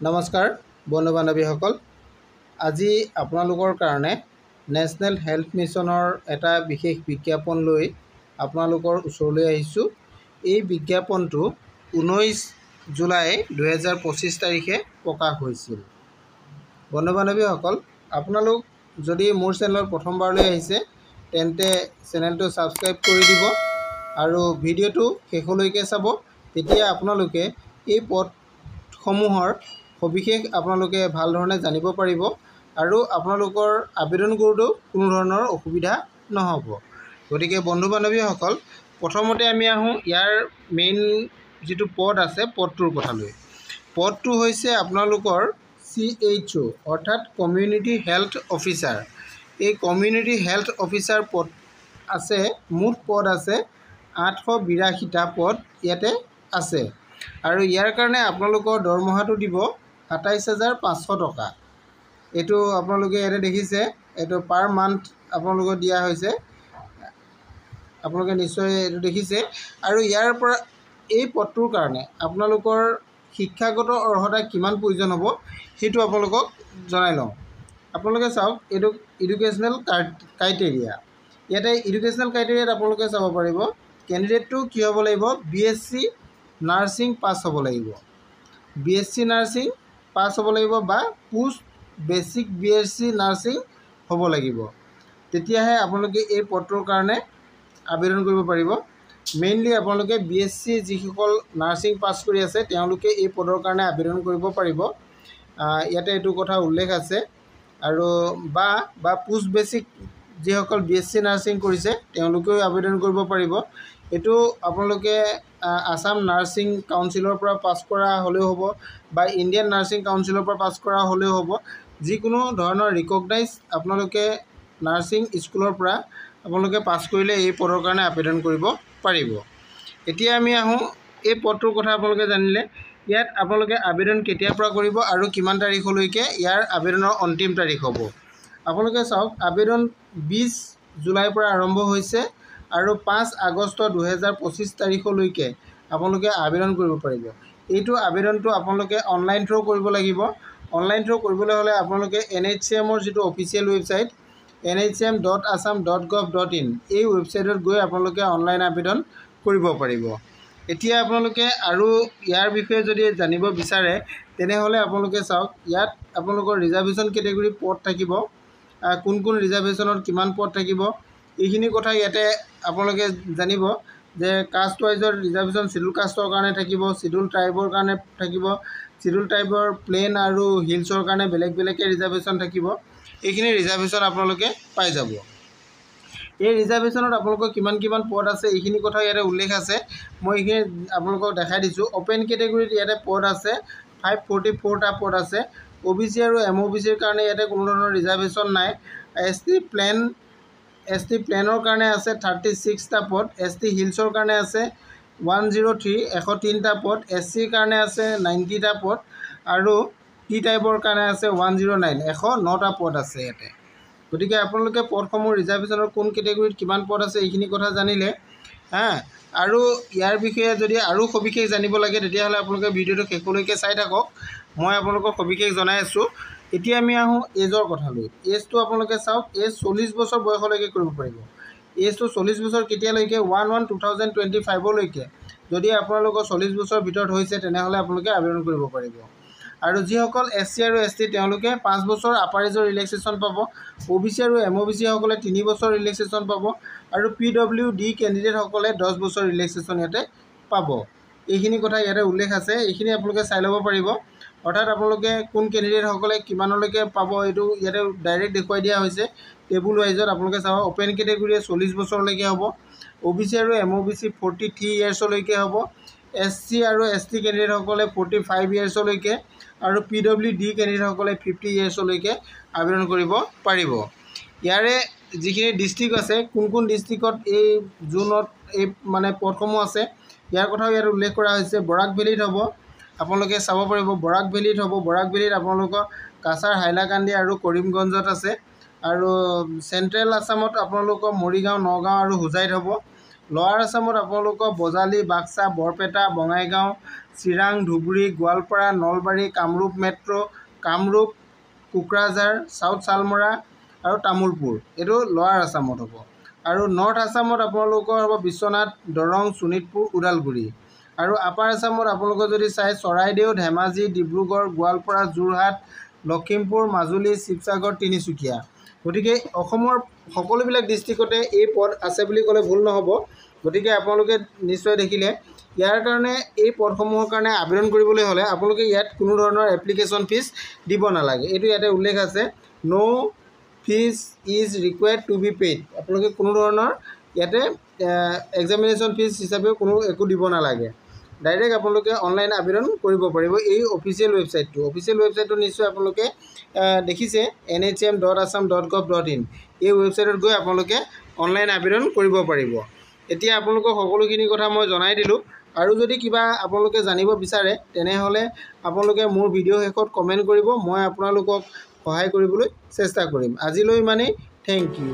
নমস্কাৰ বন্ধু বান্ধৱীসকল, আজি আপোনালোকৰ কাৰণে নেশ্যনেল হেল্থ মিছনৰ এটা বিশেষ বিজ্ঞাপন লৈ আপোনালোকৰ ওচৰলৈ আহিছোঁ। এই বিজ্ঞাপনটো 19 জুলাই 2025 তাৰিখে প্ৰকাশ হৈছিল। বন্ধু বান্ধৱীসকল, আপোনালোক যদি মোৰ চেনেলত প্ৰথমবাৰলৈ আহিছে তেন্তে চেনেলটো ছাবস্ক্ৰাইব কৰি দিব আৰু ভিডিঅ'টো শেষলৈকে চাব। তেতিয়া আপোনালোকে এই পদসমূহৰ সবিশেষ আপোনালোকে ভাল ধৰণে জানিব পাৰিব আৰু আপোনালোকৰ আবেদন কৰোঁতেও কোনো ধৰণৰ অসুবিধা নহ'ব। গতিকে বন্ধু বান্ধৱীসকল, প্ৰথমতে আমি আহোঁ ইয়াৰ মেইন যিটো পদ আছে পদটোৰ কথালৈ। পদটো হৈছে আপোনালোকৰ CHO অৰ্থাৎ কমিউনিটি হেল্থ অফিচাৰ। এই কমিউনিটি হেল্থ অফিচাৰ পদ আছে, মুঠ পদ আছে 882টা পদ ইয়াতে আছে আৰু ইয়াৰ কাৰণে আপোনালোকৰ দৰমহাটো দিব 27,500 টকা। এইটো আপোনালোকে ইয়াতে দেখিছে, এইটো পাৰ মান্থ আপোনালোকক দিয়া হৈছে, আপোনালোকে নিশ্চয় এইটো দেখিছে। আৰু ইয়াৰ পৰা এই পদটোৰ কাৰণে আপোনালোকৰ শিক্ষাগত অৰ্হতা কিমান প্ৰয়োজন হ'ব সেইটো আপোনালোকক জনাই লওঁ। আপোনালোকে চাওক, এইটো এডুকেশ্যনেল ক্ৰাইটেৰিয়া। ইয়াতে এডুকেশ্যনেল ক্ৰাইটেৰিয়াত আপোনালোকে চাব পাৰিব কেণ্ডিডেটটো কি হ'ব লাগিব, BSc নাৰ্ছিং পাছ হ'ব লাগিব, BSc নাৰ্ছিং পাছ হ'ব লাগিব বা পোষ্ট বেচিক BSc নাৰ্ছিং হ'ব লাগিব। তেতিয়াহে আপোনালোকে এই পদটোৰ কাৰণে আবেদন কৰিব পাৰিব। মেইনলি আপোনালোকে BSc যিসকল নাৰ্ছিং পাছ কৰি আছে তেওঁলোকে এই পদৰ কাৰণে আবেদন কৰিব পাৰিব। ইয়াতে এইটো কথা উল্লেখ আছে। আৰু বা পোষ্ট বেচিক যিসকল BSc নাৰ্ছিং কৰিছে তেওঁলোকেও আবেদন কৰিব পাৰিব। এইটো আপোনালোকে আসাম নাৰ্ছিং কাউন্সিলৰ পৰা পাছ কৰা হ'লেও হ'ব বা ইণ্ডিয়ান নাৰ্ছিং কাউন্সিলৰ পৰা পাছ কৰা হ'লেও হ'ব। যিকোনো ধৰণৰ ৰিকগনাইজ আপোনালোকে নাৰ্ছিং স্কুলৰ পৰা আপোনালোকে পাছ কৰিলে এই পদৰ কাৰণে আবেদন কৰিব পাৰিব। এতিয়া আমি আহোঁ এই পদটোৰ কথা আপোনালোকে জানিলে। ইয়াত আপোনালোকে আবেদন কেতিয়াৰ পৰা কৰিব আৰু কিমান তাৰিখলৈকে ইয়াৰ আবেদনৰ অন্তিম তাৰিখ হ'ব। আপোনালোকে চাওক, আবেদন 20 জুলাইৰ পৰা আৰম্ভ হৈছে আৰু 5 আগষ্ট 2025 তাৰিখলৈকে আপোনালোকে আবেদন কৰিব পাৰিব। এইটো আবেদনটো আপোনালোকে অনলাইন থ্ৰু কৰিব লাগিব। অনলাইন থ্ৰু কৰিবলৈ হ'লে আপোনালোকে NHCMৰ যিটো অফিচিয়েল ৱেবছাইট NHCM.assam.gov.in এই ৱেবছাইটত গৈ আপোনালোকে অনলাইন আবেদন কৰিব পাৰিব। এতিয়া আপোনালোকে আৰু ইয়াৰ বিষয়ে যদি জানিব বিচাৰে তেনেহ'লে আপোনালোকে চাওক, ইয়াত আপোনালোকৰ ৰিজাৰ্ভেশ্যন কেটেগৰী পদ থাকিব, কোন কোন ৰিজাৰ্ভেশ্যনত কিমান পদ থাকিব এইখিনি কথা ইয়াতে আপোনালোকে জানিব। যে কাষ্ট ৱাইজৰ ৰিজাৰ্ভেশ্যন চিডুল কাষ্টৰ কাৰণে থাকিব, চিডুল ট্ৰাইবৰ কাৰণে থাকিব, চিডুল ট্ৰাইবৰ প্লেন আৰু হিলছৰ কাৰণে বেলেগ বেলেগকৈ ৰিজাৰ্ভেশ্যন থাকিব। এইখিনি ৰিজাৰ্ভেশ্যন আপোনালোকে পাই যাব। এই ৰিজাৰ্ভেশ্যনত আপোনালোকৰ কিমান পদ আছে এইখিনি কথা ইয়াতে উল্লেখ আছে। মই এইখিনি আপোনালোকক দেখাই দিছোঁ। অ'পেন কেটেগৰীত ইয়াতে পদ আছে 544টা পদ আছে। OBC আৰু MOBCৰ কাৰণে ইয়াতে কোনো ধৰণৰ ৰিজাৰ্ভেশ্যন নাই। ST প্লেনৰ কাৰণে আছে 36টা পদ, ST হিলছৰ কাৰণে আছে 103টা পদ, SCৰ কাৰণে আছে 90টা পদ আৰু T টাইপৰ কাৰণে আছে 109 109টা পদ আছে ইয়াতে। গতিকে আপোনালোকে পদসমূহ ৰিজাৰ্ভেশ্যনৰ কোন কেটেগৰীত কিমান পদ আছে এইখিনি কথা জানিলে আৰু ইয়াৰ বিষয়ে যদি আৰু সবিশেষ জানিব লাগে তেতিয়াহ'লে আপোনালোকে ভিডিঅ'টো শেষলৈকে চাই থাকক, মই আপোনালোকক সবিশেষ জনাই আছোঁ। এতিয়া আমি আহোঁ এজৰ কথালৈ। এজটো আপোনালোকে চাওক, এজ 40 বছৰ বয়সলৈকে কৰিব পাৰিব। এজটো 40 বছৰ কেতিয়ালৈকে 1/1/2025লৈকে যদি আপোনালোকৰ 40 বছৰ ভিতৰত হৈছে তেনেহ'লে আপোনালোকে আবেদন কৰিব পাৰিব। আৰু যিসকল SC আৰু ST তেওঁলোকে 5 বছৰ আপাৰ এজৰ ৰিলেক্সেশ্যন পাব। OBC আৰু MOBC সকলে 3 বছৰ ৰিলেক্সেশ্যন পাব আৰু PWD কেণ্ডিডেটসকলে 10 বছৰ ৰিলেক্সেশ্যন ইয়াতে পাব। এইখিনি কথা ইয়াতে উল্লেখ আছে, এইখিনি আপোনালোকে চাই ল'ব পাৰিব। অৰ্থাৎ আপোনালোকে কোন কেণ্ডিডেটসকলে কিমানলৈকে পাব এইটো ইয়াতে ডাইৰেক্ট দেখুৱাই দিয়া হৈছে টেবুল ৱাইজত। আপোনালোকে চাব, অ'পেন কেটেগৰীয়ে 40 বছৰলৈকে হ'ব, OBC আৰু MOBC 43 ইয়াৰ্ছলৈকে হ'ব, SC আৰু ST কেণ্ডিডেটসকলে 45 ইয়াৰ্ছলৈকে আৰু PWD কেণ্ডিডেটসকলে 50 ইয়াৰ্ছলৈকে আবেদন কৰিব পাৰিব। ইয়াৰে যিখিনি ডিষ্ট্ৰিক্ট আছে, কোন ডিষ্ট্ৰিক্টত এই জুনত এই পদসমূহ আছে ইয়াৰ কথাও ইয়াত উল্লেখ কৰা হৈছে। বৰাক ভেলীত হ'ব, আপোনালোকে চাব পাৰিব বৰাক ভেলীত হ'ব। বৰাক ভেলীত আপোনালোকৰ কাছাৰ, হাইলাকান্দি আৰু কৰিমগঞ্জত আছে। আৰু চেণ্ট্ৰেল আছামত আপোনালোকৰ মৰিগাঁও, নগাঁও আৰু হোজাইত হ'ব। লৱাৰ আছামত আপোনালোকৰ বজালী, বাক্সা, বৰপেটা, বঙাইগাঁও, চিৰাং, ধুবুৰী, গোৱালপাৰা, নলবাৰী, কামৰূপ মেট্ৰ', কামৰূপ, কোকৰাঝাৰ, চাউথ চালমৰা আৰু তামোলপুৰ, এইটো লৱাৰ আছামত হ'ব। আৰু নৰ্থ আছামত আপোনালোকৰ হ'ব বিশ্বনাথ, দৰং, শোণিতপুৰ, ওদালগুৰি। আৰু আপাৰ আছামত আপোনালোকে যদি চাই চৰাইদেউ, ধেমাজি, ডিব্ৰুগড়, গোৱালপাৰা, যোৰহাট, লখিমপুৰ, মাজুলী, শিৱসাগৰ, তিনিচুকীয়া। গতিকে অসমৰ সকলোবিলাক ডিষ্ট্ৰিক্টতে এই পদ আছে বুলি ক'লে ভুল নহ'ব। গতিকে আপোনালোকে নিশ্চয় দেখিলে ইয়াৰ কাৰণে এই পদসমূহৰ কাৰণে আবেদন কৰিবলৈ হ'লে আপোনালোকে ইয়াত কোনো ধৰণৰ এপ্লিকেশ্যন ফিজ দিব নালাগে। এইটো ইয়াতে উল্লেখ আছে, no' fees is required to be paid. আপোনালোকে কোনো ধৰণৰ ইয়াতে এক্সামিনেশ্যন ফিজ হিচাপেও একো দিব নালাগে। ডাইৰেক্ট আপোনালোকে অনলাইন আবেদন কৰিব পাৰিব এই অফিচিয়েল ৱেবছাইটটো। অফিচিয়েল ৱেবছাইটটো নিশ্চয় আপোনালোকে দেখিছে, nhm.assam.gov.in। এই ৱেবছাইটত গৈ আপোনালোকে অনলাইন আবেদন কৰিব পাৰিব। এতিয়া আপোনালোকক সকলোখিনি কথা মই জনাই দিলোঁ। আৰু যদি কিবা আপোনালোকে জানিব বিচাৰে তেনেহ'লে আপোনালোকে মোৰ ভিডিঅ' শেষত কমেণ্ট কৰিব, মই আপোনালোকক সহায় কৰিবলৈ চেষ্টা কৰিম। আজিলৈ ইমানেই, থেংক ইউ।